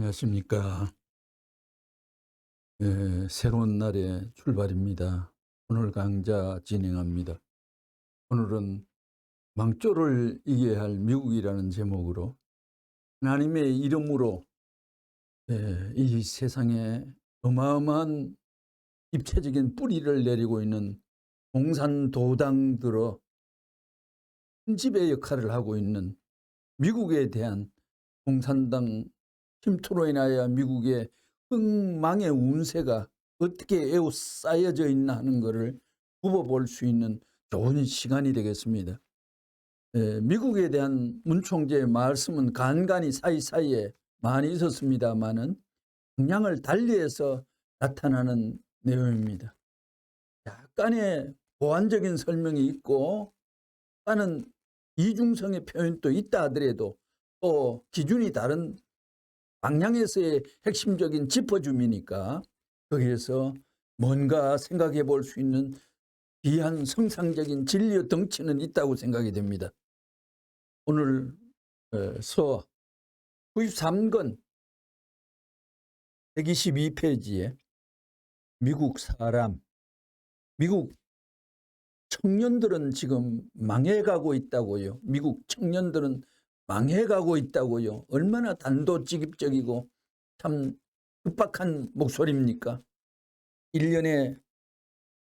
안녕하십니까. 새로운 날의 출발입니다. 오늘 강좌 진행합니다. 오늘은 망조를 이겨야 할 미국이라는 제목으로 하나님의 이름으로 이 세상에 어마어마한 입체적인 뿌리를 내리고 있는 공산도당들의 흠집의 역할을 하고 있는 미국에 대한 공산당 침투로 인하여 미국의 흥망의 운세가 어떻게 에워싸여져 있나 하는 것을 굽어볼 수 있는 좋은 시간이 되겠습니다. 미국에 대한 문 총재의 말씀은 간간히 사이사이에 많이 있었습니다마는 방향을 달리해서 나타나는 내용입니다. 약간의 보완적인 설명이 있고 약간은 이중성의 표현도 있다 하더라도 또 기준이 다른 방향에서의 핵심적인 짚어줌이니까 거기에서 뭔가 생각해 볼 수 있는 귀한 성상적인 진리의 덩치는 있다고 생각이 됩니다. 오늘 서 93권 122페이지에 미국 사람, 미국 청년들은 지금 망해가고 있다고요. 미국 청년들은 망해가고 있다고요. 얼마나 단도직입적이고 참 급박한 목소리입니까? 1년에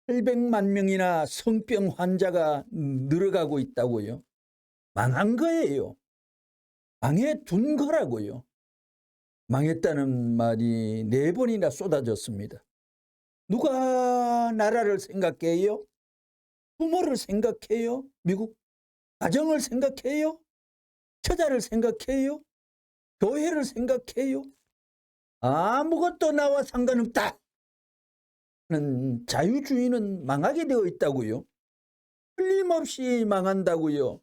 800만 명이나 성병 환자가 늘어가고 있다고요. 망한 거예요. 망해둔 거라고요. 망했다는 말이 4번이나 쏟아졌습니다. 누가 나라를 생각해요? 부모를 생각해요? 미국 가정을 생각해요? 처자를 생각해요? 교회를 생각해요? 아무것도 나와 상관없다 는 자유주의는 망하게 되어 있다고요. 틀림없이 망한다고요.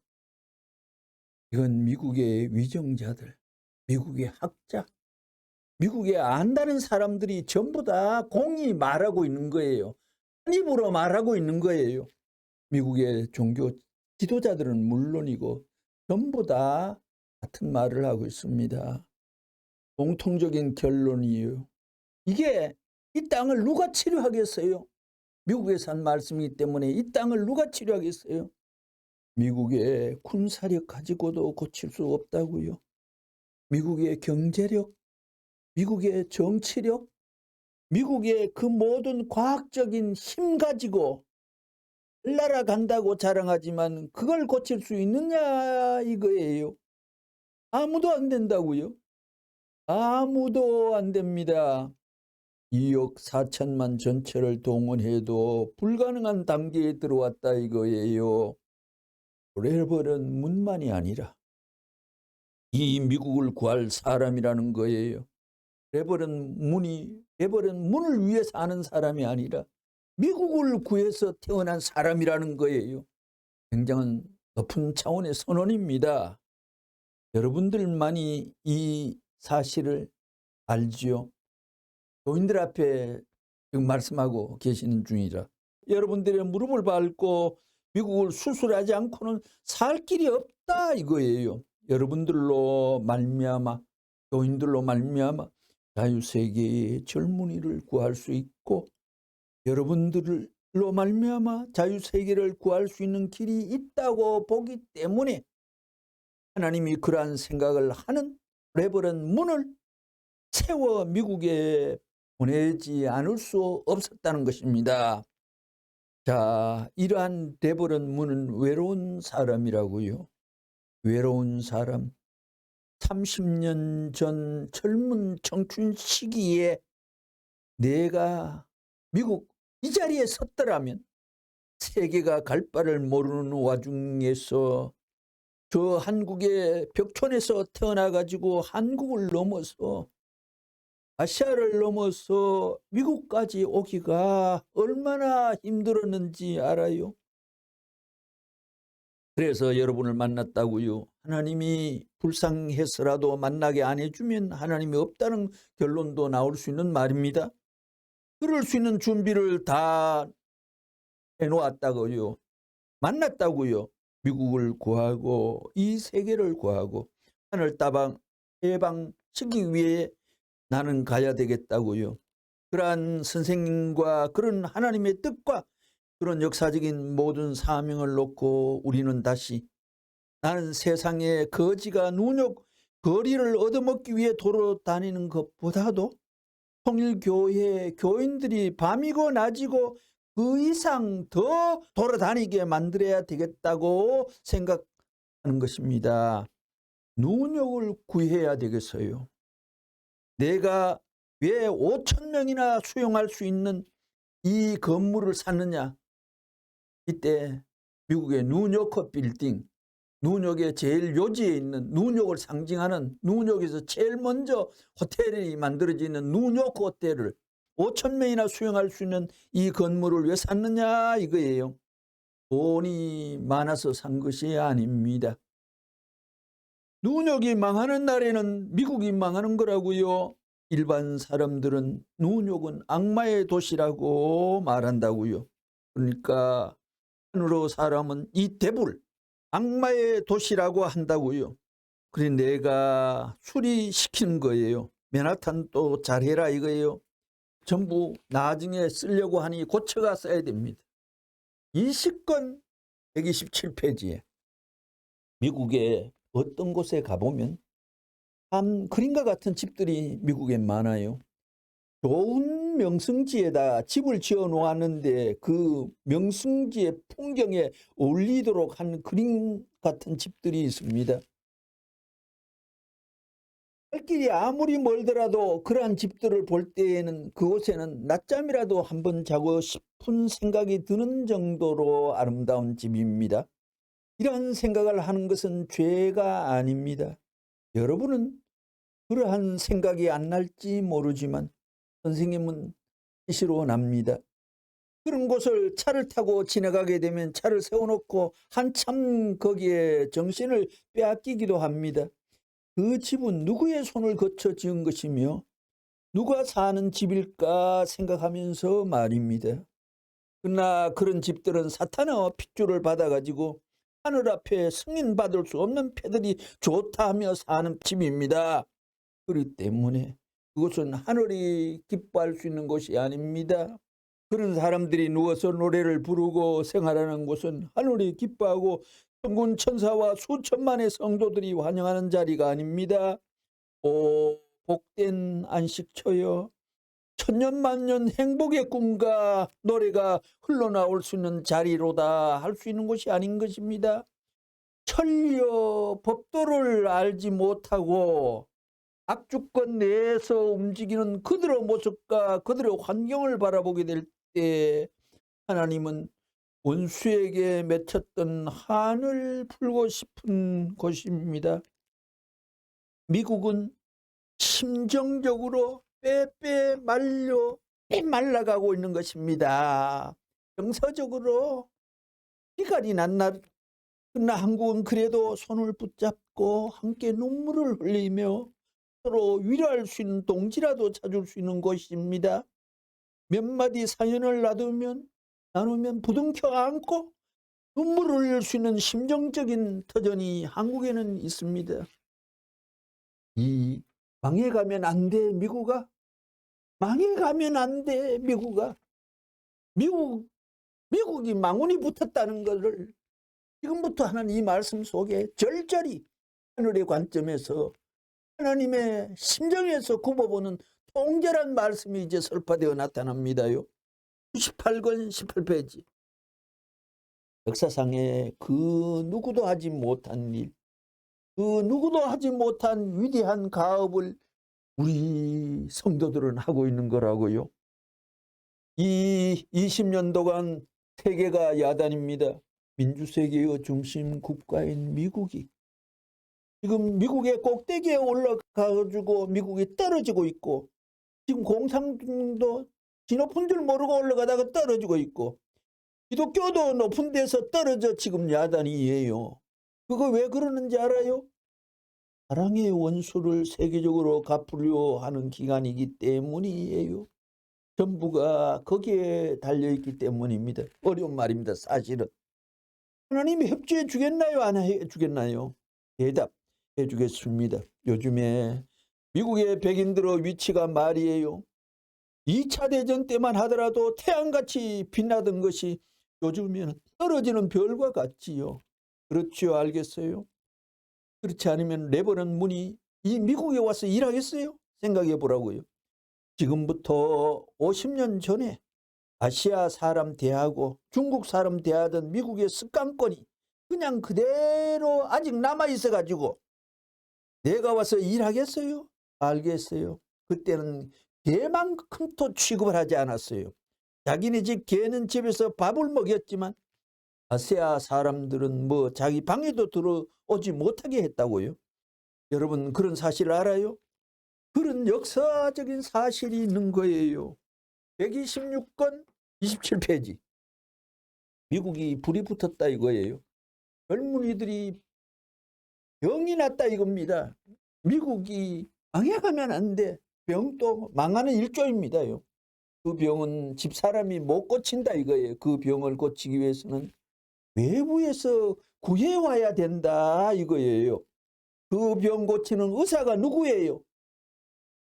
이건 미국의 위정자들, 미국의 학자, 미국에 안다는 사람들이 전부 다 공히 말하고 있는 거예요. 한 입으로 말하고 있는 거예요. 미국의 종교 지도자들은 물론이고 전부 다 같은 말을 하고 있습니다. 공통적인 결론이에요. 이게 이 땅을 누가 치료하겠어요? 미국에서 한 말씀이기 때문에 이 땅을 누가 치료하겠어요? 미국의 군사력 가지고도 고칠 수 없다고요. 미국의 경제력, 미국의 정치력, 미국의 그 모든 과학적인 힘 가지고 날아간다고 자랑하지만 그걸 고칠 수 있느냐 이거예요. 아무도 안 된다고요. 아무도 안 됩니다. 2억 4천만 전체를 동원해도 불가능한 단계에 들어왔다 이거예요. 레버런 문만이 아니라 이 미국을 구할 사람이라는 거예요. 레버런 문을 위해 사는 사람이 아니라 미국을 구해서 태어난 사람이라는 거예요. 굉장히 높은 차원의 선언입니다. 여러분들만이 이 사실을 알지요. 교인들 앞에 지금 말씀하고 계시는 중이라 여러분들의 무릎을 밟고 미국을 수술하지 않고는 살 길이 없다 이거예요. 여러분들로 말미암아 교인들로 말미암아 자유세계의 젊은이를 구할 수 있고 여러분들로 말미암아 자유세계를 구할 수 있는 길이 있다고 보기 때문에 하나님이 그러한 생각을 하는 레버런 문을 세워 미국에 보내지 않을 수 없었다는 것입니다. 자, 이러한 레버런 문은 외로운 사람이라고요. 외로운 사람. 30년 전 젊은 청춘 시기에 내가 미국 이 자리에 섰더라면 세계가 갈 바를 모르는 와중에서 저 한국의 벽촌에서 태어나가지고 한국을 넘어서 아시아를 넘어서 미국까지 오기가 얼마나 힘들었는지 알아요? 그래서 여러분을 만났다고요. 하나님이 불쌍해서라도 만나게 안 해주면 하나님이 없다는 결론도 나올 수 있는 말입니다. 그럴 수 있는 준비를 다 해놓았다고요. 만났다고요. 미국을 구하고 이 세계를 구하고 하늘 따방 해방시키기 위해 나는 가야 되겠다고요. 그러한 선생님과 그런 하나님의 뜻과 그런 역사적인 모든 사명을 놓고 우리는 다시 나는 세상에 거지가 누적 거리를 얻어먹기 위해 돌아다니는 것보다도 통일교회 교인들이 밤이고 낮이고 그 이상 더 돌아다니게 만들어야 되겠다고 생각하는 것입니다. 누적을 구해야 되겠어요. 내가 왜 5천 명이나 수용할 수 있는 이 건물을 샀느냐? 이때 미국의 뉴요커 빌딩, 뉴욕의 제일 요지에 있는 뉴욕을 상징하는 뉴욕에서 제일 먼저 호텔이 만들어지는 뉴요커 호텔을 5천 명이나 수용할 수 있는 이 건물을 왜 샀느냐 이거예요. 돈이 많아서 산 것이 아닙니다. 뉴욕이 망하는 날에는 미국이 망하는 거라고요. 일반 사람들은 뉴욕은 악마의 도시라고 말한다고요. 그러니까 한으로 사람은 이 데블, 악마의 도시라고 한다고요. 그래 내가 수리시키는 거예요. 맨하탄 또 잘해라 이거예요. 전부 나중에 쓰려고 하니 고쳐가 써야 됩니다. 이 시건 127페이지에 미국의 어떤 곳에 가보면 참 그림과 같은 집들이 미국에 많아요. 좋은 명승지에다 집을 지어 놓았는데 그 명승지의 풍경에 어울리도록 한 그림 같은 집들이 있습니다. 갈 길이 아무리 멀더라도 그러한 집들을 볼 때에는 그곳에는 낮잠이라도 한번 자고 싶은 생각이 드는 정도로 아름다운 집입니다. 이러한 생각을 하는 것은 죄가 아닙니다. 여러분은 그러한 생각이 안 날지 모르지만 선생님은 시시로 납니다. 그런 곳을 차를 타고 지나가게 되면 차를 세워놓고 한참 거기에 정신을 빼앗기기도 합니다. 그 집은 누구의 손을 거쳐 지은 것이며 누가 사는 집일까 생각하면서 말입니다. 그러나 그런 집들은 사탄의 핏줄을 받아가지고 하늘 앞에 승인받을 수 없는 패들이 좋다 하며 사는 집입니다. 그렇기 때문에 그것은 하늘이 기뻐할 수 있는 곳이 아닙니다. 그런 사람들이 누워서 노래를 부르고 생활하는 곳은 하늘이 기뻐하고 천군 천사와 수천만의 성도들이 환영하는 자리가 아닙니다. 오 복된 안식처여 천년만년 행복의 꿈과 노래가 흘러나올 수 있는 자리로다 할 수 있는 곳이 아닌 것입니다. 천려 법도를 알지 못하고 악주권 내에서 움직이는 그들의 모습과 그들의 환경을 바라보게 될 때 하나님은 원수에게 맺혔던 한을 풀고 싶은 곳입니다. 미국은 심정적으로 빼빼 말라가고 있는 것입니다. 정서적으로 기갈이 난 날, 그러나 한국은 그래도 손을 붙잡고 함께 눈물을 흘리며 서로 위로할 수 있는 동지라도 찾을 수 있는 곳입니다. 몇 마디 사연을 나누면 부둥켜 안고 눈물을 흘릴 수 있는 심정적인 터전이 한국에는 있습니다. 이 망해가면 안 돼 미국아. 망해가면 안 돼 미국아. 미국이 망운이 붙었다는 것을 지금부터 하나님 이 말씀 속에 절절히 하늘의 관점에서 하나님의 심정에서 굽어보는 통절한 말씀이 이제 설파되어 나타납니다요. 98권 18페이지. 역사상에 그 누구도 하지 못한 일, 그 누구도 하지 못한 위대한 가업을 우리 성도들은 하고 있는 거라고요. 이 20년도간 세계가 야단입니다. 민주세계의 중심 국가인 미국이 지금 미국의 꼭대기에 올라가가지고 미국이 떨어지고 있고 지금 공산당도 높은 줄 모르고 올라가다가 떨어지고 있고 기독교도 높은 데서 떨어져 지금 야단이에요. 그거 왜 그러는지 알아요? 사랑의 원수를 세계적으로 갚으려 하는 기간이기 때문이에요. 전부가 거기에 달려있기 때문입니다. 어려운 말입니다. 사실은. 하나님이 협조해 주겠나요? 안 해 주겠나요? 대답해 주겠습니다. 요즘에 미국의 백인들의 위치가 말이에요. 2차 대전 때만 하더라도 태양같이 빛나던 것이 요즘에는 떨어지는 별과 같지요. 그렇지요, 알겠어요? 그렇지 않으면 레버넌 문이 이 미국에 와서 일하겠어요? 생각해 보라고요. 지금부터 50년 전에 아시아 사람 대하고 중국 사람 대하던 미국의 습관권이 그냥 그대로 아직 남아있어 가지고 내가 와서 일하겠어요? 알겠어요. 그때는 개만큼도 취급을 하지 않았어요. 자기네 집 개는 집에서 밥을 먹였지만 아시아 사람들은 뭐 자기 방에도 들어오지 못하게 했다고요. 여러분 그런 사실 알아요? 그런 역사적인 사실이 있는 거예요. 126권 27페이지. 미국이 불이 붙었다 이거예요. 젊은이들이 병이 났다 이겁니다. 미국이 망해가면 안 돼. 병도 망하는 일조입니다요. 그 병은 집사람이 못 고친다 이거예요. 그 병을 고치기 위해서는 외부에서 구해와야 된다 이거예요. 그 병 고치는 의사가 누구예요?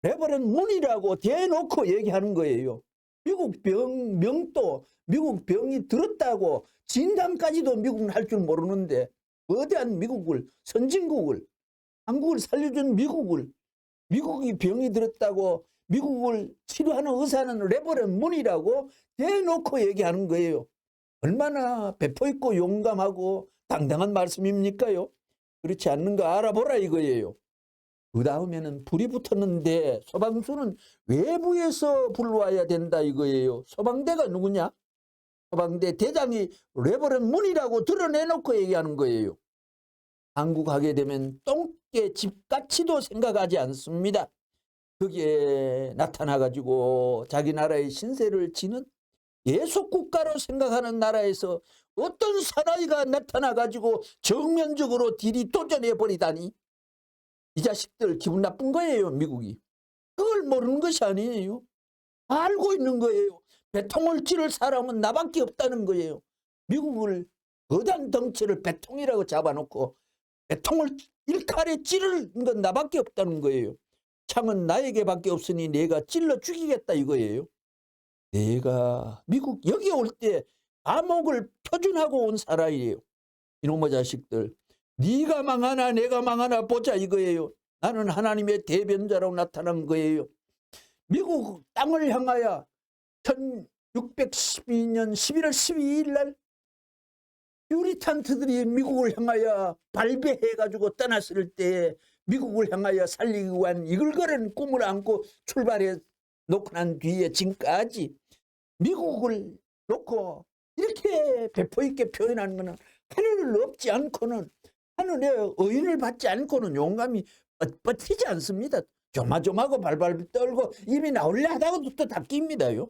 레버넌 문이라고 대놓고 얘기하는 거예요. 미국 명도 미국 병이 들었다고 진단까지도 미국은 할 줄 모르는데 거대한 미국을 선진국을 한국을 살려준 미국이 병이 들었다고 미국을 치료하는 의사는 레버넌 문이라고 대놓고 얘기하는 거예요. 얼마나 배포 있고 용감하고 당당한 말씀입니까요? 그렇지 않는가 알아보라 이거예요. 그 다음에는 불이 붙었는데 소방수는 외부에서 불러와야 된다 이거예요. 소방대가 누구냐? 소방대 대장이 레버넌 문이라고 드러내놓고 얘기하는 거예요. 한국 하게 되면 똥개 집같이도 생각하지 않습니다. 그게 나타나가지고 자기 나라의 신세를 지는 예속국가로 생각하는 나라에서 어떤 사나이가 나타나가지고 정면적으로 들이도전해버리다니 이 자식들 기분 나쁜 거예요. 미국이. 그걸 모르는 것이 아니에요. 알고 있는 거예요. 배통을 찌를 사람은 나밖에 없다는 거예요. 미국을 거대한 덩치를 배통이라고 잡아놓고 배통을 일칼에 찌르는 건 나밖에 없다는 거예요. 창은 나에게밖에 없으니 내가 찔러 죽이겠다 이거예요. 내가 미국 여기 올 때 감옥을 표준하고 온 사람이에요. 이놈의 자식들. 네가 망하나 내가 망하나 보자 이거예요. 나는 하나님의 대변자로 나타난 거예요. 미국 땅을 향하여 1612년 11월 12일 날 퓨리탄트들이 미국을 향하여 발배해가지고 떠났을 때 미국을 향하여 살리기 위한 이글거리는 꿈을 안고 출발해 놓고 난 뒤에 지금까지 미국을 놓고 이렇게 배포 있게 표현하는 것은 하늘을 업지 않고는 하늘의 의인을 받지 않고는 용감이 뻣뻣하지 않습니다. 조마조마하고 발발 떨고 입이 나올래 하다가도 또 닫깁니다요.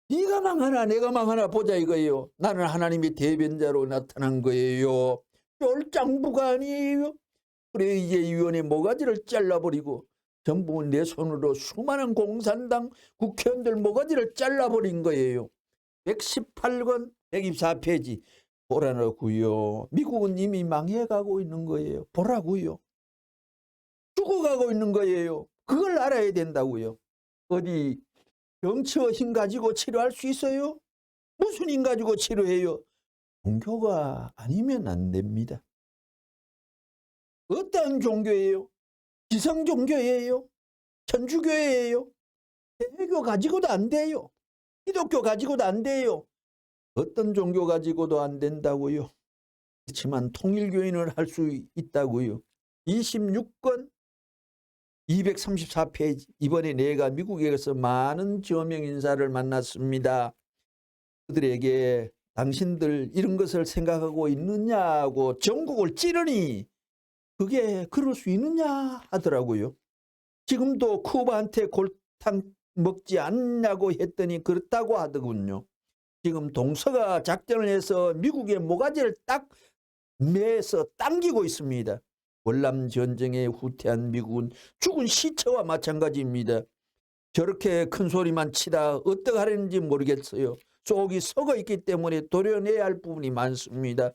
네가 망하나 내가 망하나 보자 이거예요. 나는 하나님의 대변자로 나타난 거예요. 쫄짱부가 아니에요. 그래 이제 위원회 모가지를 잘라버리고 전부 내 손으로 수많은 공산당 국회의원들 모가지를 잘라버린 거예요. 118권 124페이지 보라고요. 미국은 이미 망해가고 있는 거예요. 보라고요. 죽어가고 있는 거예요. 그걸 알아야 된다고요. 어디 정치의 힘 가지고 치료할 수 있어요? 무슨 힘 가지고 치료해요? 종교가 아니면 안 됩니다. 어떤 종교예요? 지성 종교예요? 천주교예요? 대교 가지고도 안 돼요. 기독교 가지고도 안 돼요. 어떤 종교 가지고도 안 된다고요. 그렇지만 통일교인을 할 수 있다고요. 26권 234페이지. 이번에 내가 미국에 가서 많은 저명 인사를 만났습니다. 그들에게 당신들 이런 것을 생각하고 있느냐고 전국을 찌르니 그게 그럴 수 있느냐 하더라고요. 지금도 쿠바한테 골탕 먹지 않냐고 했더니 그렇다고 하더군요. 지금 동서가 작전을 해서 미국의 모가지를 딱 매서 당기고 있습니다. 월남 전쟁에 후퇴한 미국은 죽은 시체와 마찬가지입니다. 저렇게 큰 소리만 치다 어떻게 하려는지 모르겠어요. 속이 썩어 있기 때문에 도려내야 할 부분이 많습니다.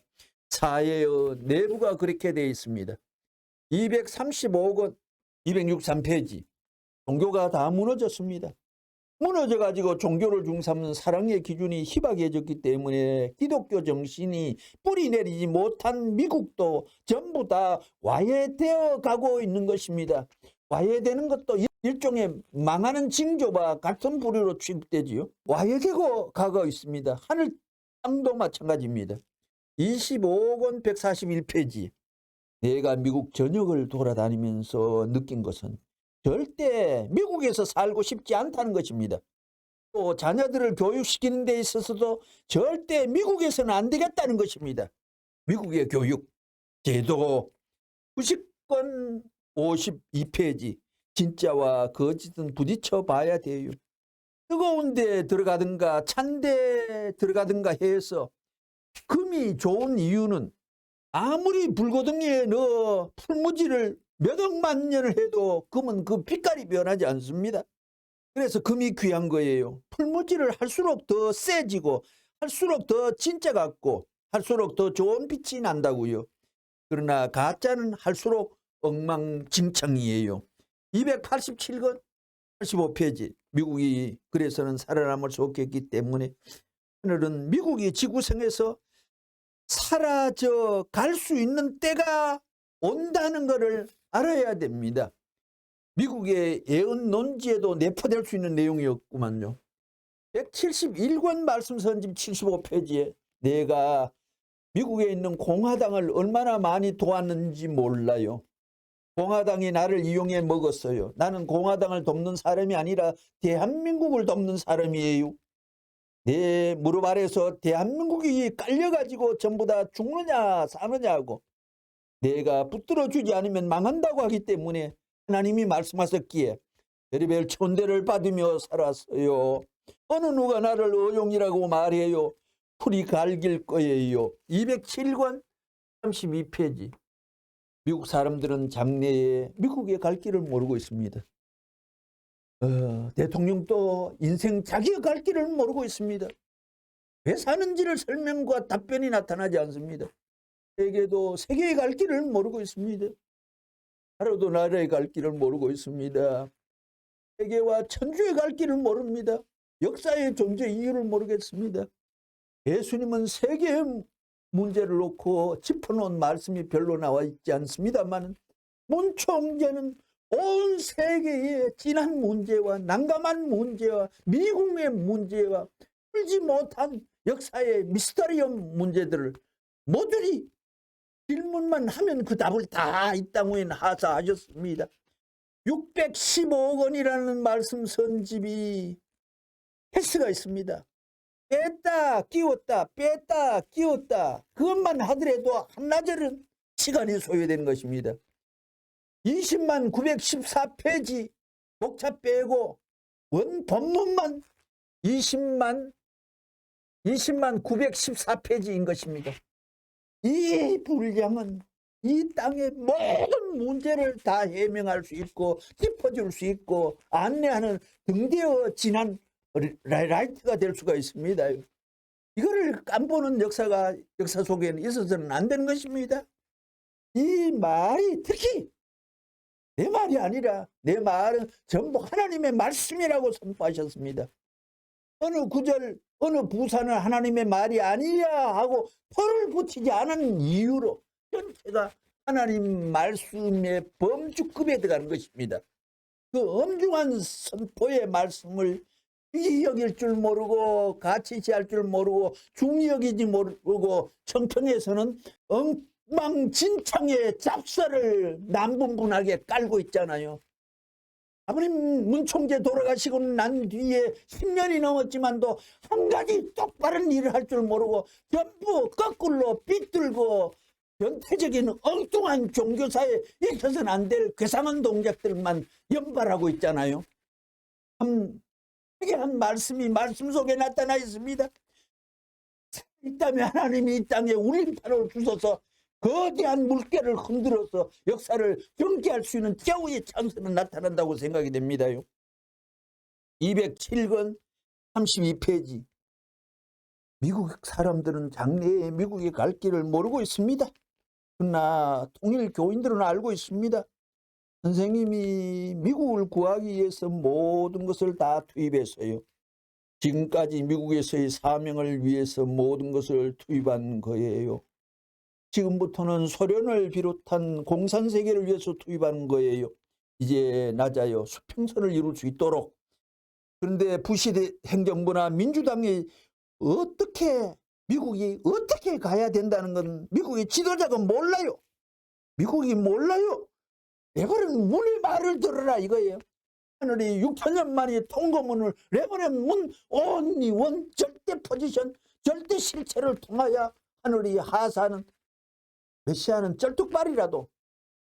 사회의 내부가 그렇게 되어 있습니다. 235권 263페이지. 종교가 다 무너졌습니다. 무너져가지고 종교를 중삼는 사랑의 기준이 희박해졌기 때문에 기독교 정신이 뿌리 내리지 못한 미국도 전부 다 와해되어 가고 있는 것입니다. 와해되는 것도 일종의 망하는 징조와 같은 부류로 취급되지요. 와해되고 가고 있습니다. 하늘 땅도 마찬가지입니다. 25억 원 141페이지. 내가 미국 전역을 돌아다니면서 느낀 것은 절대 미국에서 살고 싶지 않다는 것입니다. 또 자녀들을 교육시키는 데 있어서도 절대 미국에서는 안 되겠다는 것입니다. 미국의 교육 제도 90권 52페이지. 진짜와 거짓은 부딪혀 봐야 돼요. 뜨거운 데 들어가든가 찬 데 들어가든가 해서 금이 좋은 이유는 아무리 불고등이에 넣어 풀무지를 몇 억만 년을 해도 금은 그 빛깔이 변하지 않습니다. 그래서 금이 귀한 거예요. 풀무지를 할수록 더 세지고 할수록 더 진짜 같고 할수록 더 좋은 빛이 난다고요. 그러나 가짜는 할수록 엉망진창이에요. 287권 85페이지. 미국이 그래서는 살아남을 수 없겠기 때문에 하늘은 미국이 지구상에서 사라져 갈 수 있는 때가 온다는 것을 알아야 됩니다. 미국의 예언 논지에도 내포될 수 있는 내용이었구만요. 171권 말씀 선집 75페이지에 내가 미국에 있는 공화당을 얼마나 많이 도왔는지 몰라요. 공화당이 나를 이용해 먹었어요. 나는 공화당을 돕는 사람이 아니라 대한민국을 돕는 사람이에요. 내 무릎 아래서 대한민국이 깔려가지고 전부 다 죽느냐 사느냐고 내가 붙들어주지 않으면 망한다고 하기 때문에 하나님이 말씀하셨기에 별의별 천대를 받으며 살았어요. 어느 누가 나를 어용이라고 말해요. 풀이 갈길 거예요. 207권 32페이지. 미국 사람들은 장래에 미국에 갈 길을 모르고 있습니다. 대통령도 인생 자기가 갈 길을 모르고 있습니다. 왜 사는지를 설명과 답변이 나타나지 않습니다. 세계도 세계에 갈 길을 모르고 있습니다. 나라도 나라에 갈 길을 모르고 있습니다. 세계와 천주에 갈 길을 모릅니다. 역사의 존재 이유를 모르겠습니다. 예수님은 세계의 문제를 놓고 짚어놓은 말씀이 별로 나와 있지 않습니다만 문 총재는 온 세계의 진한 문제와 난감한 문제와 미국의 문제와 풀지 못한 역사의 미스터리엄 문제들을 모조리 질문만 하면 그 답을 다 이 땅에 하사하셨습니다. 615억 원이라는 말씀 선집이 횟수가 있습니다. 뺐다 끼웠다 뺐다 끼웠다 그것만 하더라도 한나절은 시간이 소요되는 것입니다. 20만 914페이지 목차 빼고 원 본문만 20만 914페이지인 것입니다. 이 분량은 이 땅의 모든 문제를 다 해명할 수 있고 짚어줄 수 있고 안내하는 등대어 지난 라이트가 될 수가 있습니다. 이거를 깜보는 역사 속에는 있어서는 안 되는 것입니다. 이 말이 특히 내 말이 아니라 내 말은 전부 하나님의 말씀이라고 선포하셨습니다. 어느 구절 어느 부사는 하나님의 말이 아니야 하고 표를 붙이지 않은 이유로 전체가 하나님 말씀의 범주급에 들어가는 것입니다. 그 엄중한 선포의 말씀을 귀히 여길 줄 모르고 가치시할 줄 모르고 중히 여기지 모르고 청평에서는 엉망진창의 잡사를 남분분하게 깔고 있잖아요. 아버님 문총재 돌아가시고 난 뒤에 10년이 넘었지만도 한 가지 똑바른 일을 할 줄 모르고 전부 거꾸로 삐뚤고 변태적인 엉뚱한 종교사에 있어서는 안 될 괴상한 동작들만 연발하고 있잖아요. 한 말씀이 말씀 속에 나타나 있습니다. 이 땅에 하나님이 이 땅에 울림판을 주셔서 거대한 물결을 흔들어서 역사를 경계할 수 있는 겨우의 찬스는 나타난다고 생각이 됩니다. 207권 32페이지. 미국 사람들은 장래에 미국에 갈 길을 모르고 있습니다. 그러나 통일 교인들은 알고 있습니다. 선생님이 미국을 구하기 위해서 모든 것을 다 투입했어요. 지금까지 미국에서의 사명을 위해서 모든 것을 투입한 거예요. 지금부터는 소련을 비롯한 공산세계를 위해서 투입하는 거예요. 이제 낮아요. 수평선을 이룰 수 있도록. 그런데 부시 행정부나 민주당이 미국이 어떻게 가야 된다는 건 미국의 지도자가 몰라요. 미국이 몰라요. 레버넌 문의 말을 들어라 이거예요. 하늘이 6천년 만에 통고문을 레버넌 문 only one 절대 포지션 절대 실체를 통하여 하늘이 하사는 메시아는 쩔뚝발이라도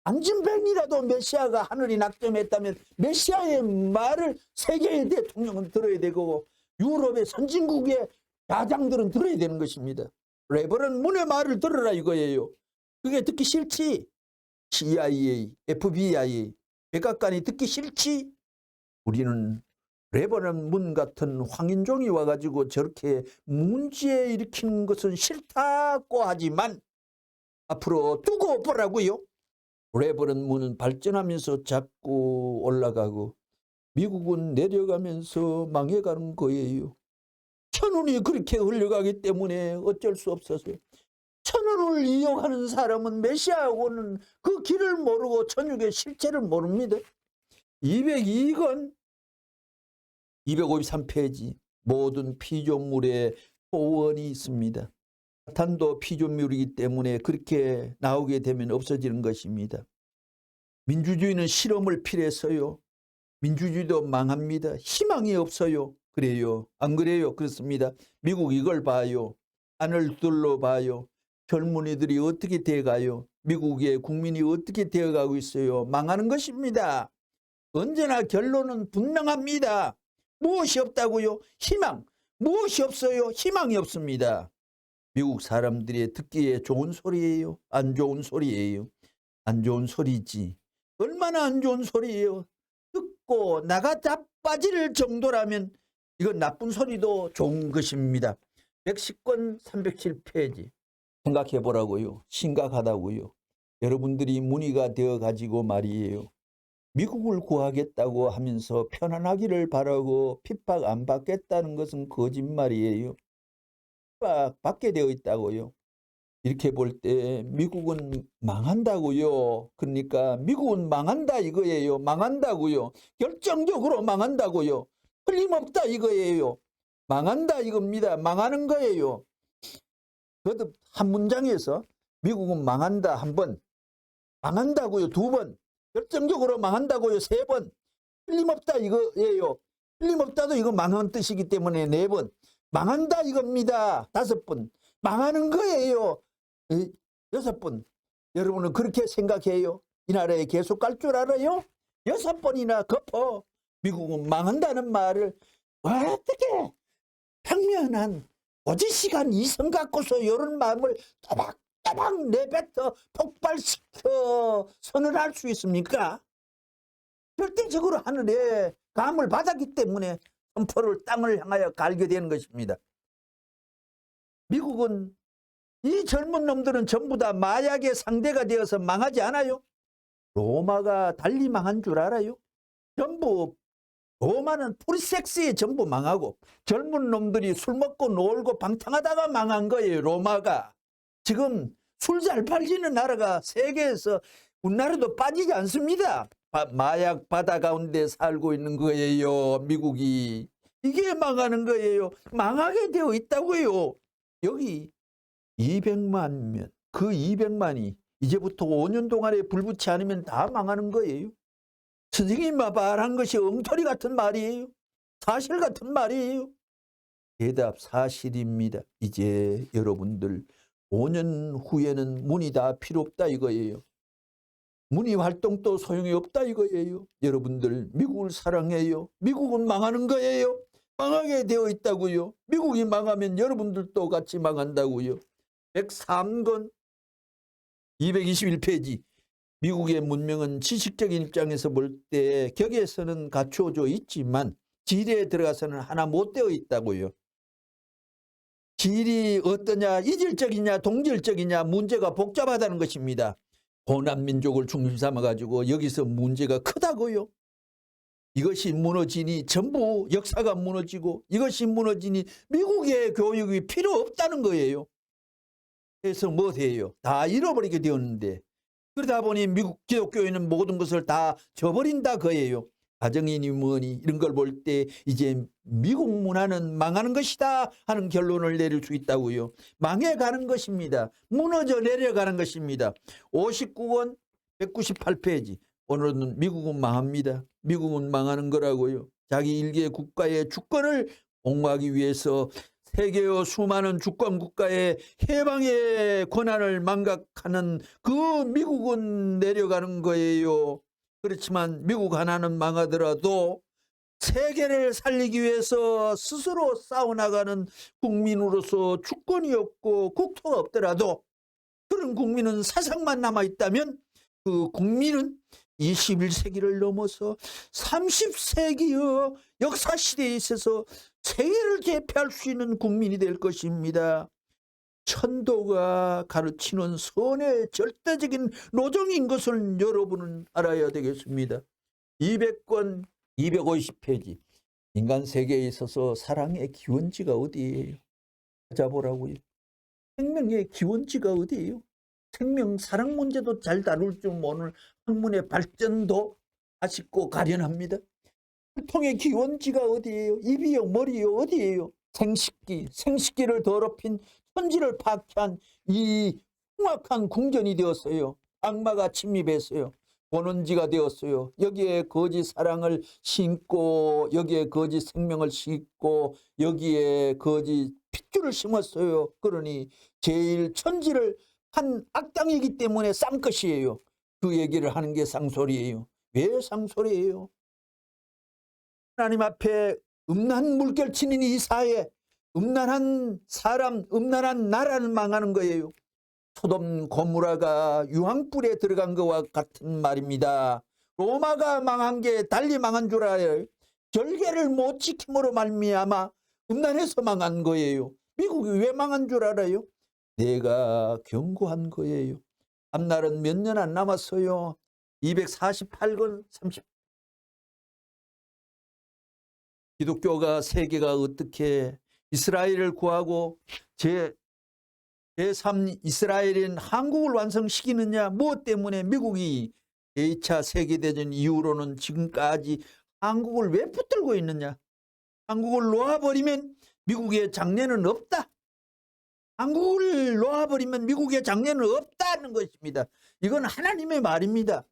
안진뱅이라도 메시아가 하늘이 낙점했다면 메시아의 말을 세계의 대통령은 들어야 되고 유럽의 선진국의 야장들은 들어야 되는 것입니다. 레버넌 문의 말을 들어라 이거예요. 그게 듣기 싫지? CIA, FBI, 백악관이 듣기 싫지? 우리는 레버넌 문 같은 황인종이 와가지고 저렇게 문제 일으키는 것은 싫다고 하지만 앞으로 두고 보라고요. 레버넌 문은 발전하면서 자꾸 올라가고 미국은 내려가면서 망해가는 거예요. 천운이 그렇게 흘러가기 때문에 어쩔 수 없었어요. 천운을 이용하는 사람은 메시아하고는 그 길을 모르고 천육의 실체를 모릅니다. 202권 253페이지 모든 피조물에 소원이 있습니다. 사탄도 피조물이기 때문에 그렇게 나오게 되면 없어지는 것입니다. 민주주의는 실험을 필요해서요. 민주주의도 망합니다. 희망이 없어요. 그래요. 안 그래요? 그렇습니다. 미국 이걸 봐요. 하늘 둘러봐요. 젊은이들이 어떻게 돼가요? 미국의 국민이 어떻게 되어가고 있어요? 망하는 것입니다. 언제나 결론은 분명합니다. 무엇이 없다고요? 희망. 무엇이 없어요? 희망이 없습니다. 미국 사람들이 듣기에 좋은 소리예요? 안 좋은 소리예요? 안 좋은 소리지. 얼마나 안 좋은 소리예요? 듣고 나가 자빠질 정도라면 이건 나쁜 소리도 좋은 것입니다. 110권 307페이지 생각해 보라고요. 심각하다고요. 여러분들이 문의가 되어 가지고 말이에요. 미국을 구하겠다고 하면서 편안하기를 바라고 핍박 안 받겠다는 것은 거짓말이에요. 핍박 받게 되어 있다고요. 이렇게 볼 때 미국은 망한다고요. 그러니까 미국은 망한다 이거예요. 망한다고요. 결정적으로 망한다고요. 틀림없다 이거예요. 망한다 이겁니다. 망하는 거예요. 그것도 한 문장에서 미국은 망한다 한 번, 망한다고요 두 번, 결정적으로 망한다고요 세 번, 틀림없다 이거예요. 틀림없다도 이거 망한 뜻이기 때문에 네 번, 망한다 이겁니다. 다섯 번, 망하는 거예요. 여섯 번. 여러분은 그렇게 생각해요? 이 나라에 계속 갈 줄 알아요? 6번이나 덮어 미국은 망한다는 말을 어떻게 평면한 오지시간 이성 갖고서 이런 마음을 따박따박 내뱉어 폭발시켜 선언할 수 있습니까? 절대적으로 하늘에 감을 받았기 때문에 선포를 땅을 향하여 갈게 되는 것입니다. 미국은 이 젊은 놈들은 전부 다 마약의 상대가 되어서 망하지 않아요? 로마가 달리 망한 줄 알아요? 전부 로마는 프리섹스에 전부 망하고 젊은 놈들이 술 먹고 놀고 방탕하다가 망한 거예요. 로마가. 지금 술 잘 팔리는 나라가 세계에서 우리나라도 빠지지 않습니다. 마약 바다 가운데 살고 있는 거예요. 미국이. 이게 망하는 거예요. 망하게 되어 있다고요. 여기 200만 그 200만이 이제부터 5년 동안에 불붙지 않으면 다 망하는 거예요. 선생님이 말한 것이 엉터리 같은 말이에요. 사실 같은 말이에요. 대답 사실입니다. 이제 여러분들 5년 후에는 문이 다 필요 없다 이거예요. 문의 활동도 소용이 없다 이거예요. 여러분들 미국을 사랑해요. 미국은 망하는 거예요. 망하게 되어 있다고요. 미국이 망하면 여러분들도 같이 망한다고요. 103권 221페이지 미국의 문명은 지식적인 입장에서 볼 때 격에서는 갖추어져 있지만 질에 들어가서는 하나 못 되어 있다고요. 질이 어떠냐, 이질적이냐 동질적이냐 문제가 복잡하다는 것입니다. 호남민족을 중심 삼아가지고 여기서 문제가 크다고요. 이것이 무너지니 전부 역사가 무너지고 이것이 무너지니 미국의 교육이 필요 없다는 거예요. 그래서 뭐 돼요? 다 잃어버리게 되었는데 그러다 보니 미국 기독교인은 모든 것을 다 저버린다 거예요. 가정이니 뭐니 이런 걸 볼 때 이제 미국 문화는 망하는 것이다 하는 결론을 내릴 수 있다고요. 망해가는 것입니다. 무너져 내려가는 것입니다. 59권 198페이지. 오늘은 미국은 망합니다. 미국은 망하는 거라고요. 자기 일개 국가의 주권을 옹호하기 위해서 세계의 수많은 주권 국가의 해방의 권한을 망각하는 그 미국은 내려가는 거예요. 그렇지만 미국 하나는 망하더라도 세계를 살리기 위해서 스스로 싸워나가는 국민으로서 주권이 없고 국토가 없더라도 그런 국민은 사상만 남아있다면 그 국민은 21세기를 넘어서 30세기의 역사시대에 있어서 세계를 제패할 수 있는 국민이 될 것입니다. 천도가 가르치는 선의 절대적인 노정인 것을 여러분은 알아야 되겠습니다. 200권 250페이지. 인간 세계에 있어서 사랑의 기원지가 어디예요? 찾아보라고요. 생명의 기원지가 어디예요? 생명, 사랑 문제도 잘 다룰 줄 모르는 학문의 발전도 아쉽고 가련합니다. 통의 기원지가 어디예요? 입이요, 머리요, 어디예요? 생식기를 더럽힌 천지를 파괴한 이 흉악한 궁전이 되었어요. 악마가 침입했어요. 본원지가 되었어요. 여기에 거짓 사랑을 심고 여기에 거짓 생명을 심고 여기에 거짓 핏줄을 심었어요. 그러니 제일 천지를 한 악당이기 때문에 싼 것이에요. 그 얘기를 하는 게 상소리예요. 왜 상소리예요? 하나님 앞에 음란 물결치는 이 사회, 음란한 사람, 음란한 나라는 망하는 거예요. 소돔 고모라가 유황불에 들어간 것과 같은 말입니다. 로마가 망한 게 달리 망한 줄 알아요. 절개를 못 지킴으로 말미암아 음란해서 망한 거예요. 미국이 왜 망한 줄 알아요? 내가 경고한 거예요. 앞날은 몇 년 안 남았어요. 248권 30. 기독교가 세계가 어떻게 이스라엘을 구하고 제3 이스라엘인 한국을 완성시키느냐. 무엇 때문에 미국이 2차 세계대전 이후로는 지금까지 한국을 왜 붙들고 있느냐. 한국을 놓아버리면 미국의 장래는 없다. 한국을 놓아버리면 미국의 장래는 없다는 것입니다. 이건 하나님의 말입니다.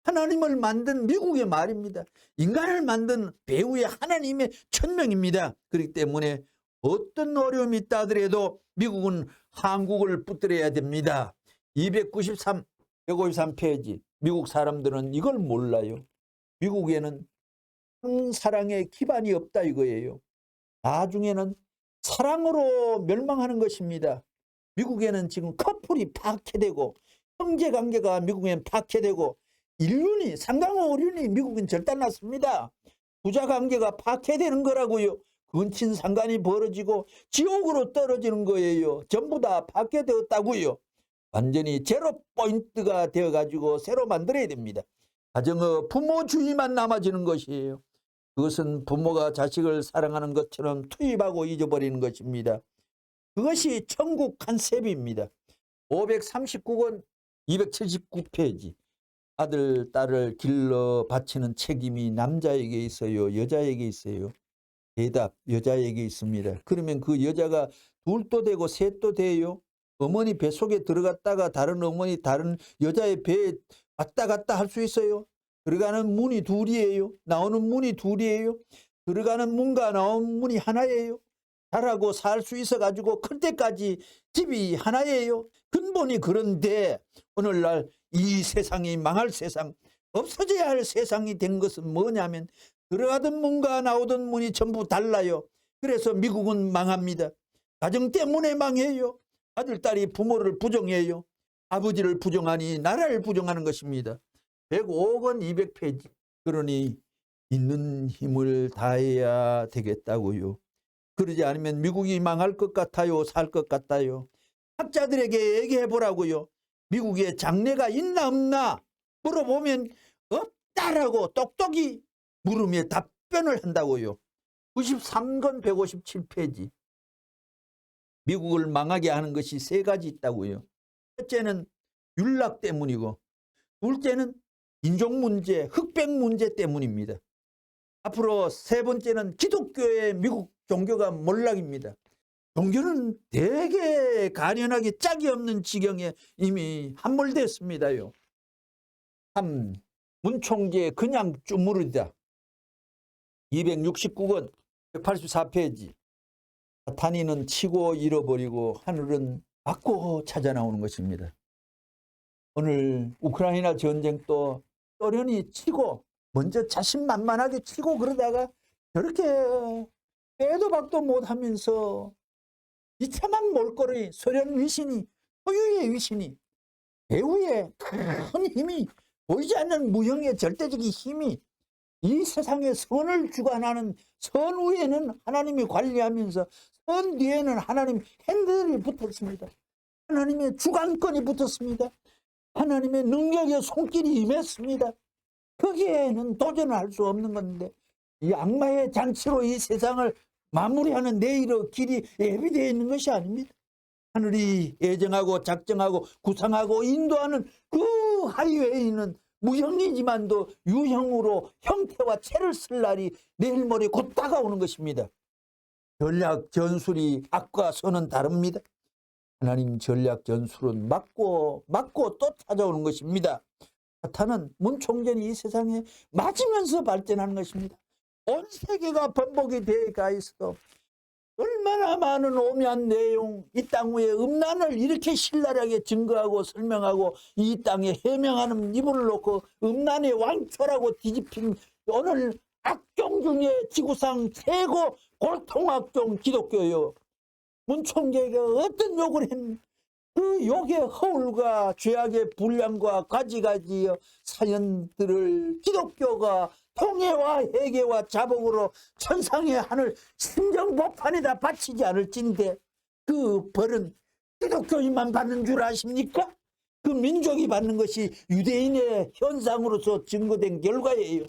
하나님을 만든 미국의 말입니다. 인간을 만든 배후의 하나님의 천명입니다. 그렇기 때문에 어떤 어려움이 있다 하더라도 미국은 한국을 붙들어야 됩니다. 153페이지. 미국 사람들은 이걸 몰라요. 미국에는 사랑의 기반이 없다 이거예요. 나중에는 사랑으로 멸망하는 것입니다. 미국에는 지금 커플이 파괴되고 형제관계가 미국엔 파괴되고 인륜이 상당한 어른이 미국은 절단났습니다. 부자관계가 파괴되는 거라고요. 근친 상간이 벌어지고 지옥으로 떨어지는 거예요. 전부 다 파괴되었다고요. 완전히 제로 포인트가 되어가지고 새로 만들어야 됩니다. 가정의 부모주의만 남아지는 것이에요. 그것은 부모가 자식을 사랑하는 것처럼 투입하고 잊어버리는 것입니다. 그것이 천국 컨셉입니다. 539권 279페이지. 아들, 딸을 길러 바치는 책임이 남자에게 있어요? 여자에게 있어요? 대답, 여자에게 있습니다. 그러면 그 여자가 둘도 되고 셋도 돼요? 어머니 뱃속에 들어갔다가 다른 어머니, 다른 여자의 배에 왔다 갔다 할 수 있어요? 들어가는 문이 둘이에요? 나오는 문이 둘이에요? 들어가는 문과 나오는 문이 하나예요? 자라고 살 수 있어가지고 클 때까지 집이 하나예요? 근본이 그런데 오늘날 이 세상이 망할 세상, 없어져야 할 세상이 된 것은 뭐냐면 들어가던 문과 나오던 문이 전부 달라요. 그래서 미국은 망합니다. 가정 때문에 망해요. 아들, 딸이 부모를 부정해요. 아버지를 부정하니 나라를 부정하는 것입니다. 105권 200페이지. 그러니 있는 힘을 다해야 되겠다고요. 그러지 않으면 미국이 망할 것 같아요? 살 것 같아요? 학자들에게 얘기해 보라고요. 미국에 장래가 있나 없나 물어보면 없다라고 똑똑히 물으며 답변을 한다고요. 93권 157페이지. 미국을 망하게 하는 것이 세 가지 있다고요. 첫째는 윤락 때문이고, 둘째는 인종 문제, 흑백 문제 때문입니다. 앞으로 세 번째는 기독교의 미국 종교가 몰락입니다. 종교는 되게 가련하게 짝이 없는 지경에 이미 함몰됐습니다요. 3. 문 총재 그냥 쭈무르다. 269권 184페이지. 사탄이는 치고 잃어버리고 하늘은 받고 찾아 나오는 것입니다. 오늘 우크라이나 전쟁도 소련이 치고 먼저 자신만만하게 치고 그러다가 저렇게 빼도 박도 못하면서 이참한 몰골의 소련 위신이, 소유의 위신이, 배후의 큰 힘이, 보이지 않는 무형의 절대적인 힘이 이 세상에 선을 주관하는 선 위에는 하나님이 관리하면서 선 뒤에는 하나님 핸들이 붙었습니다. 하나님의 주관권이 붙었습니다. 하나님의 능력의 손길이 임했습니다. 거기에는 도전할 수 없는 건데 이 악마의 잔치로 이 세상을 마무리하는 내일의 길이 예비되어 있는 것이 아닙니다. 하늘이 예정하고 작정하고 구상하고 인도하는 그 하이웨이에 있는 무형이지만도 유형으로 형태와 체를 쓸 날이 내일 모레 곧 다가오는 것입니다. 전략 전술이 악과 선은 다릅니다. 하나님 전략 전술은 맞고 또 찾아오는 것입니다. 사탄은 문 총재는 이 세상에 맞으면서 발전하는 것입니다. 온 세계가 번복이 되어가 있어도 얼마나 많은 오묘한 내용, 이 땅 위에 음란을 이렇게 신랄하게 증거하고 설명하고 이 땅에 해명하는 이분을 놓고 음란의 왕초라고 뒤집힌 오늘 악종 중에 지구상 최고 골통악종 기독교요. 문 총재가 어떤 욕을 했는지 그 욕의 허울과 죄악의 분량과 가지가지 사연들을 기독교가 통해와 회개와 자복으로 천상의 하늘 심정법판에다 바치지 않을진데 그 벌은 기독교인만 받는 줄 아십니까? 그 민족이 받는 것이 유대인의 현상으로서 증거된 결과예요.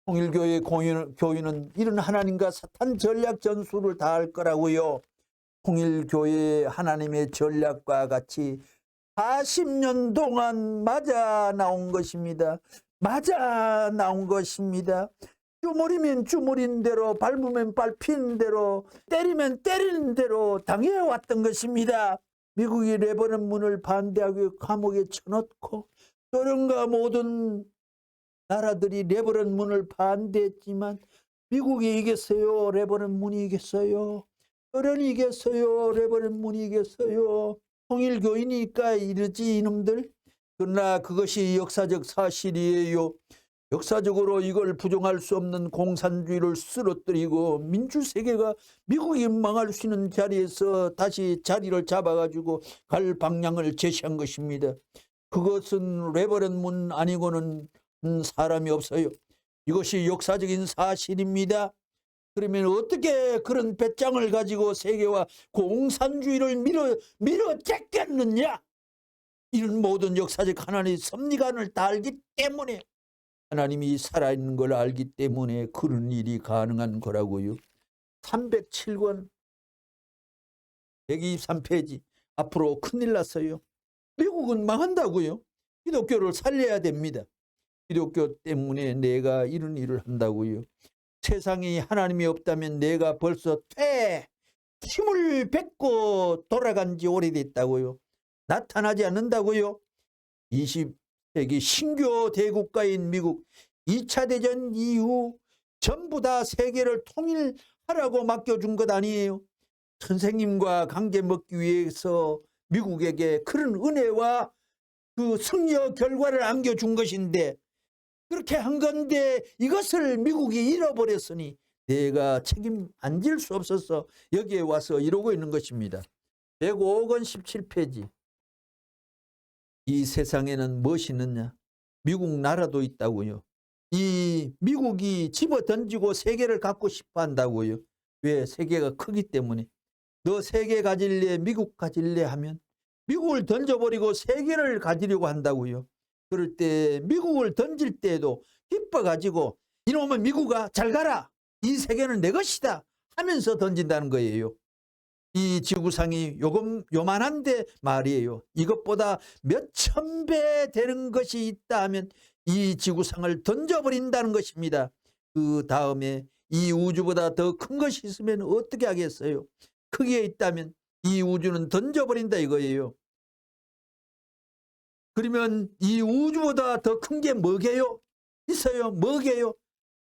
통일교의 교인은 이런 하나님과 사탄 전략 전술을 다 할 거라고요. 통일교회의 하나님의 전략과 같이 40년 동안 맞아 나온 것입니다. 맞아 나온 것입니다. 주무리면 주무린 대로, 밟으면 밟히는 대로, 때리면 때리는 대로 당해왔던 것입니다. 미국이 레버넌문을 반대하고 감옥에 쳐넣고 소련과 모든 나라들이 레버넌문을 반대했지만 미국이 이겼어요. 레버넌문이 이겼어요. 소련이 이겼어요. 레버넌문이 이겼어요. 통일교이니까 이러지 이놈들. 그러나 그것이 역사적 사실이에요. 역사적으로 이걸 부정할 수 없는 공산주의를 쓰러뜨리고 민주세계가 미국이 망할 수 있는 자리에서 다시 자리를 잡아가지고 갈 방향을 제시한 것입니다. 그것은 레버넌문 아니고는 사람이 없어요. 이것이 역사적인 사실입니다. 그러면 어떻게 그런 배짱을 가지고 세계와 공산주의를 밀어제겠느냐? 이런 모든 역사적 하나님의 섭리관을 다 알기 때문에, 하나님이 살아있는 걸 알기 때문에 그런 일이 가능한 거라고요. 307권 123페이지. 앞으로 큰일 났어요. 미국은 망한다고요. 기독교를 살려야 됩니다. 기독교 때문에 내가 이런 일을 한다고요. 세상에 하나님이 없다면 내가 벌써 힘을 뱉고 돌아간 지 오래됐다고요. 나타나지 않는다고요. 20세기 신교 대국가인 미국 2차 대전 이후 전부 다 세계를 통일하라고 맡겨준 것 아니에요. 선생님과 관계 먹기 위해서 미국에게 그런 은혜와 그 승리의 결과를 안겨준 것인데, 그렇게 한 건데 이것을 미국이 잃어버렸으니 내가 책임 안 질 수 없어서 여기에 와서 이러고 있는 것입니다. 105권 17페이지. 이 세상에는 무엇이 있느냐? 미국 나라도 있다고요. 이 미국이 집어던지고 세계를 갖고 싶어 한다고요. 왜? 세계가 크기 때문에. 너 세계 가질래? 미국 가질래? 하면 미국을 던져버리고 세계를 가지려고 한다고요. 그럴 때 미국을 던질 때도 기뻐가지고 이놈은 미국아 잘 가라. 이 세계는 내 것이다 하면서 던진다는 거예요. 이 지구상이 요만한데 말이에요. 이것보다 몇천 배 되는 것이 있다 하면 이 지구상을 던져버린다는 것입니다. 그 다음에 이 우주보다 더 큰 것이 있으면 어떻게 하겠어요? 크기에 있다면 이 우주는 던져버린다 이거예요. 그러면 이 우주보다 더 큰 게 뭐게요? 있어요? 뭐게요?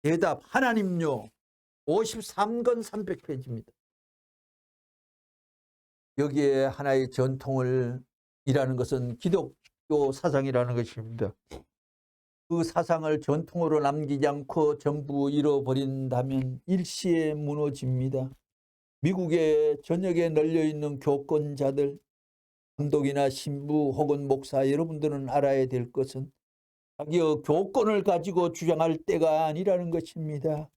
대답 하나님요. 53권 300페이지입니다. 여기에 하나의 전통을 이라는 것은 기독교 사상이라는 것입니다. 그 사상을 전통으로 남기지 않고 전부 잃어버린다면 일시에 무너집니다. 미국의 전역에 널려있는 교권자들, 감독이나 신부 혹은 목사 여러분들은 알아야 될 것은 자기의 교권을 가지고 주장할 때가 아니라는 것입니다.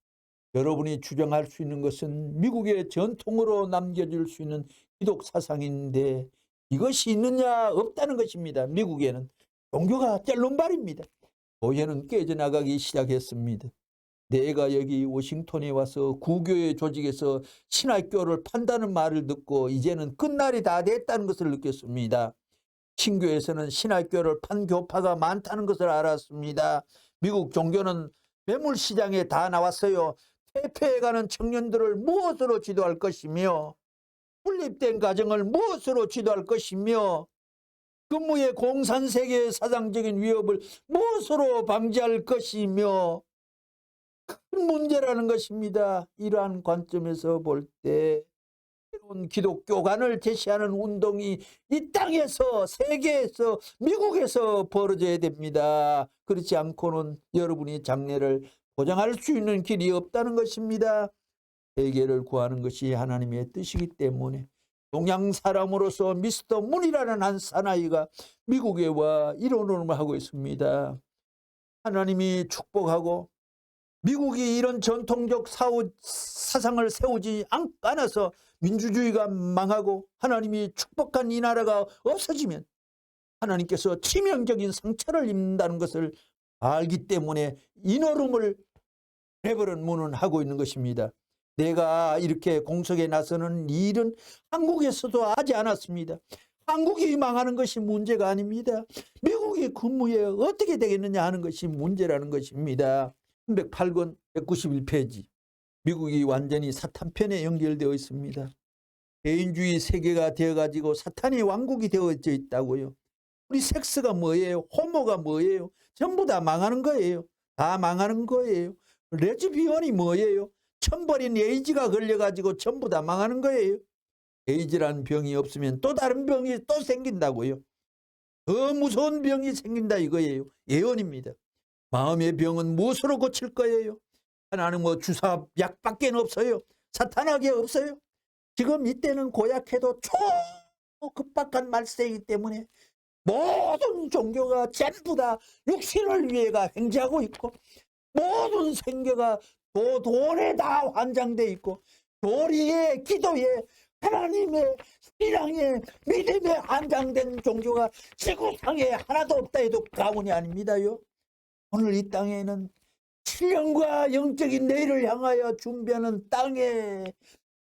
여러분이 주장할 수 있는 것은 미국의 전통으로 남겨질 수 있는 기독 사상인데 이것이 있느냐 없다는 것입니다. 미국에는 종교가 짤론발입니다. 교회는 깨져나가기 시작했습니다. 내가 여기 워싱턴에 와서 구교의 조직에서 신학교를 판다는 말을 듣고 이제는 끝날이 다 됐다는 것을 느꼈습니다. 신교에서는 신학교를 판 교파가 많다는 것을 알았습니다. 미국 종교는 매물시장에 다 나왔어요. 퇴폐해가는 청년들을 무엇으로 지도할 것이며 분립된 가정을 무엇으로 지도할 것이며 근무의 공산세계의 사상적인 위협을 무엇으로 방지할 것이며 큰 문제라는 것입니다. 이러한 관점에서 볼 때 새로운 기독교관을 제시하는 운동이 이 땅에서 세계에서 미국에서 벌어져야 됩니다. 그렇지 않고는 여러분이 장래를 보장할 수 있는 길이 없다는 것입니다. 세계를 구하는 것이 하나님의 뜻이기 때문에 동양 사람으로서 미스터 문이라는 한 사나이가 미국에 와 이론을 하고 있습니다. 하나님이 축복하고 미국이 이런 전통적 사상을 세우지 않아서 민주주의가 망하고 하나님이 축복한 이 나라가 없어지면 하나님께서 치명적인 상처를 입는다는 것을 알기 때문에 인어름을 레버런 문은 하고 있는 것입니다. 내가 이렇게 공석에 나서는 일은 한국에서도 하지 않았습니다. 한국이 망하는 것이 문제가 아닙니다. 미국이 근무에 어떻게 되겠느냐 하는 것이 문제라는 것입니다. 308권 191페이지. 미국이 완전히 사탄 편에 연결되어 있습니다. 개인주의 세계가 되어가지고 사탄이 왕국이 되어져 있다고요. 우리 섹스가 뭐예요? 호모가 뭐예요? 전부 다 망하는 거예요. 다 망하는 거예요. 레즈비언이 뭐예요? 천벌인 에이즈가 걸려가지고 전부 다 망하는 거예요. 에이즈라는 병이 없으면 또 다른 병이 또 생긴다고요. 더 무서운 병이 생긴다 이거예요. 예언입니다. 마음의 병은 무엇으로 고칠 거예요? 하나는 뭐 주사 약밖에 없어요. 사탄하게 없어요. 지금 이때는 고약해도 초급박한 말세이기 때문에 모든 종교가 전부 다 육신을 위해가 횡재하고 있고 모든 생계가 돈에 다 환장돼 있고 도리에 기도에 하나님의 신앙에 믿음에 환장된 종교가 지구상에 하나도 없다 해도 과언이 아닙니다요. 오늘 이 땅에는 신령과 영적인 내일을 향하여 준비하는 땅에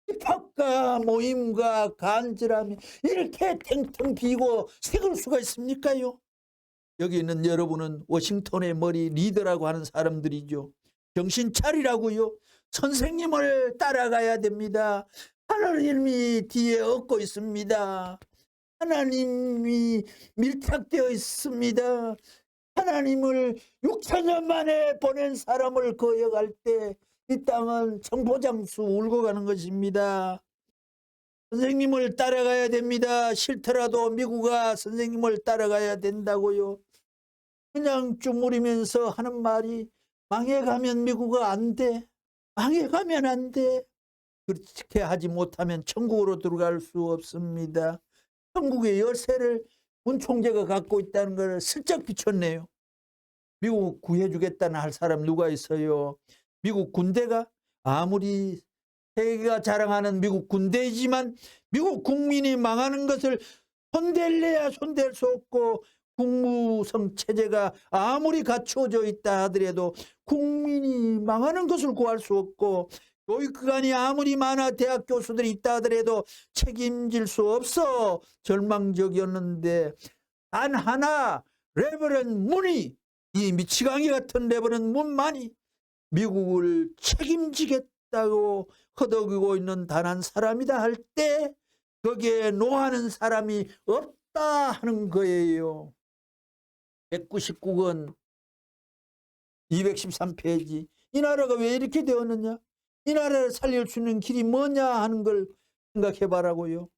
힙합과 모임과 간절함이 이렇게 탱탱 비고 식을 수가 있습니까요? 여기 있는 여러분은 워싱턴의 머리 리더라고 하는 사람들이죠. 정신 차리라고요. 선생님을 따라가야 됩니다. 하나님이 뒤에 얻고 있습니다. 하나님이 밀착되어 있습니다. 하나님을 6천년 만에 보낸 사람을 거역할 때 이 땅은 청포장수 울고 가는 것입니다. 선생님을 따라가야 됩니다. 싫더라도 미국아 선생님을 따라가야 된다고요. 그냥 주무리면서 하는 말이 망해가면 미국아 안 돼. 망해가면 안 돼. 그렇게 하지 못하면 천국으로 들어갈 수 없습니다. 천국의 열쇠를 문 총재가 갖고 있다는 걸 슬쩍 비쳤네요. 미국 구해주겠다는 할 사람 누가 있어요? 미국 군대가 아무리 세계가 자랑하는 미국 군대이지만 미국 국민이 망하는 것을 손댈래야 손댈 수 없고 국무성 체제가 아무리 갖추어져 있다 하더라도 국민이 망하는 것을 구할 수 없고 교육기관이 아무리 많아 대학 교수들이 있다 하더라도 책임질 수 없어 절망적이었는데 단 하나 레버런 문이 이 미치광이 같은 레버런 문만이 미국을 책임지겠다고 허덕이고 있는 단 한 사람이다 할 때 거기에 노하는 사람이 없다 하는 거예요. 199권 213페이지. 이 나라가 왜 이렇게 되었느냐? 이 나라를 살릴 수 있는 길이 뭐냐 하는 걸 생각해 봐라고요.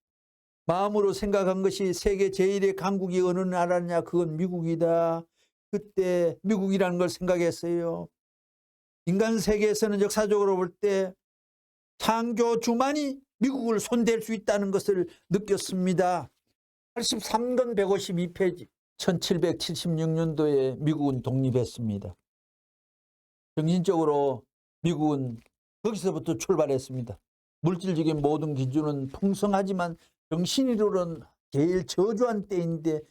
마음으로 생각한 것이 세계 제1의 강국이 어느 나라냐? 그건 미국이다. 그때 미국이라는 걸 생각했어요. 인간 세계에서는 역사적으로 볼 때 창조주만이 미국을 손댈 수 있다는 것을 느꼈습니다. 83권 152페이지. 1776년도에 미국은 독립했습니다. 정신적으로 미국은 거기서부터 출발했습니다. 물질적인 모든 기준은 풍성하지만 정신으로는 제일 저조한 때인데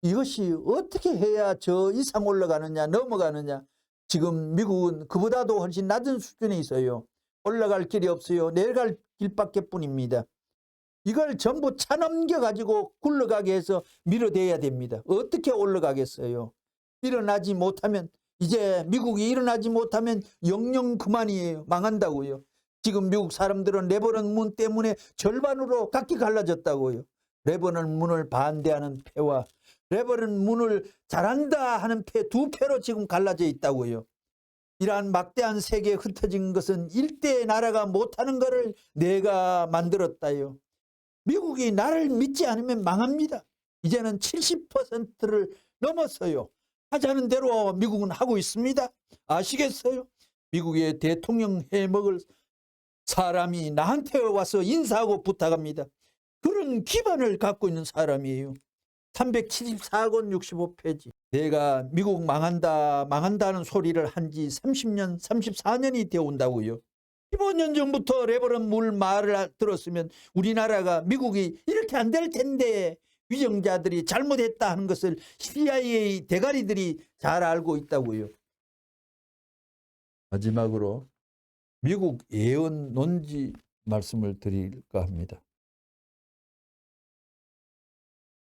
이것이 어떻게 해야 저 이상 올라가느냐 넘어가느냐. 지금 미국은 그보다도 훨씬 낮은 수준에 있어요. 올라갈 길이 없어요. 내려갈 길밖에 뿐입니다. 이걸 전부 차넘겨 가지고 굴러가게 해서 밀어대야 됩니다. 어떻게 올라가겠어요? 일어나지 못하면 이제 미국이 일어나지 못하면 영영 그만이에요. 망한다고요. 지금 미국 사람들은 레버넌 문 때문에 절반으로 각기 갈라졌다고요. 레버넌 문을 반대하는 패와 레버넌 문을 잘한다 하는 패 두 패로 지금 갈라져 있다고요. 이러한 막대한 세계에 흩어진 것은 일대의 나라가 못하는 것을 내가 만들었다요. 미국이 나를 믿지 않으면 망합니다. 이제는 70%를 넘었어요. 하자는 대로 미국은 하고 있습니다. 아시겠어요? 미국의 대통령 해먹을 사람이 나한테 와서 인사하고 부탁합니다. 그런 기반을 갖고 있는 사람이에요. 374권 65페이지. 내가 미국 망한다는 소리를 한 지 30년, 34년이 되어 온다고요. 15년 전부터 레버넌 물 말을 들었으면 우리나라가 미국이 이렇게 안 될 텐데 위정자들이 잘못했다 하는 것을 CIA 대가리들이 잘 알고 있다고요. 마지막으로 미국 예언 논지 말씀을 드릴까 합니다.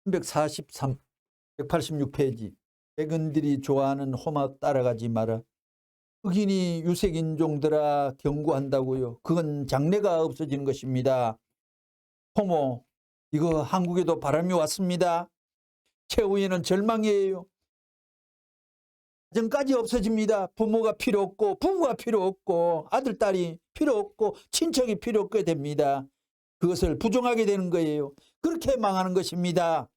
343, 186페이지. 백인들이 좋아하는 호막 따라가지 마라. 흑인이 유색인종들아 경고한다고요. 그건 장래가 없어지는 것입니다. 호모, 이거 한국에도 바람이 왔습니다. 최후에는 절망이에요. 가정까지 없어집니다. 부모가 필요 없고 부부가 필요 없고 아들, 딸이 필요 없고 친척이 필요 없게 됩니다. 그것을 부정하게 되는 거예요. 그렇게 망하는 것입니다.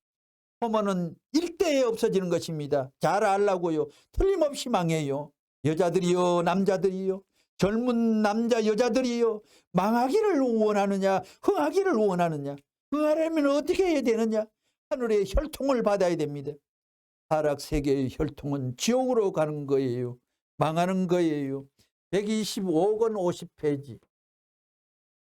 호모는 일대에 없어지는 것입니다. 잘 알라고요. 틀림없이 망해요. 여자들이요, 남자들이요, 젊은 남자 여자들이요, 망하기를 원하느냐 흥하기를 원하느냐. 흥하려면 어떻게 해야 되느냐? 하늘의 혈통을 받아야 됩니다. 타락세계의 혈통은 지옥으로 가는 거예요. 망하는 거예요. 125권 50페이지.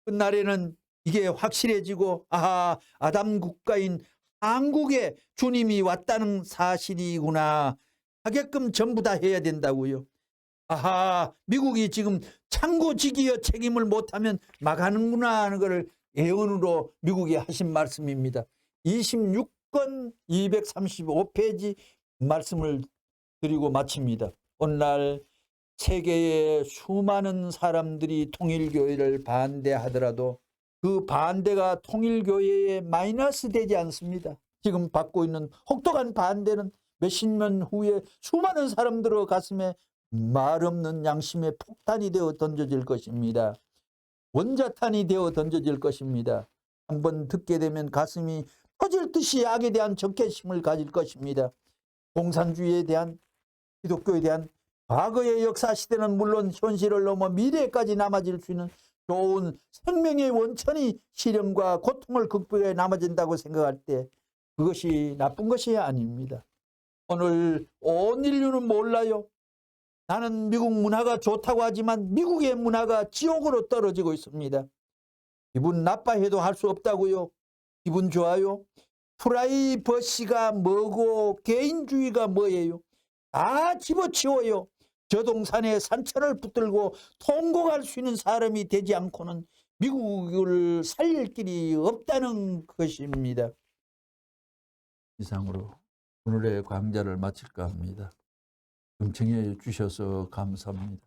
끝날에는 이게 확실해지고 아담 국가인 한국에 주님이 왔다는 사실이구나 하게끔 전부 다 해야 된다고요. 미국이 지금 창고지기의 책임을 못하면 망하는구나 하는 것을 예언으로 미국이 하신 말씀입니다. 26권 235페이지 말씀을 드리고 마칩니다. 오늘날 세계의 수많은 사람들이 통일교회를 반대하더라도 그 반대가 통일교회에 마이너스 되지 않습니다. 지금 받고 있는 혹독한 반대는 몇십 년 후에 수많은 사람들의 가슴에 말없는 양심의 폭탄이 되어 던져질 것입니다. 원자탄이 되어 던져질 것입니다. 한번 듣게 되면 가슴이 터질 듯이 악에 대한 적개심을 가질 것입니다. 공산주의에 대한, 기독교에 대한 과거의 역사 시대는 물론 현실을 넘어 미래까지 남아질 수 있는 좋은 생명의 원천이 시련과 고통을 극복해 남아진다고 생각할 때 그것이 나쁜 것이 아닙니다. 오늘 온 인류는 몰라요. 나는 미국 문화가 좋다고 하지만 미국의 문화가 지옥으로 떨어지고 있습니다. 기분 나빠해도 할 수 없다고요. 기분 좋아요. 프라이버시가 뭐고 개인주의가 뭐예요? 다 집어치워요. 저 동산에 산천을 붙들고 통곡할 수 있는 사람이 되지 않고는 미국을 살릴 길이 없다는 것입니다. 이상으로 오늘의 강좌를 마칠까 합니다. 경청해 주셔서 감사합니다.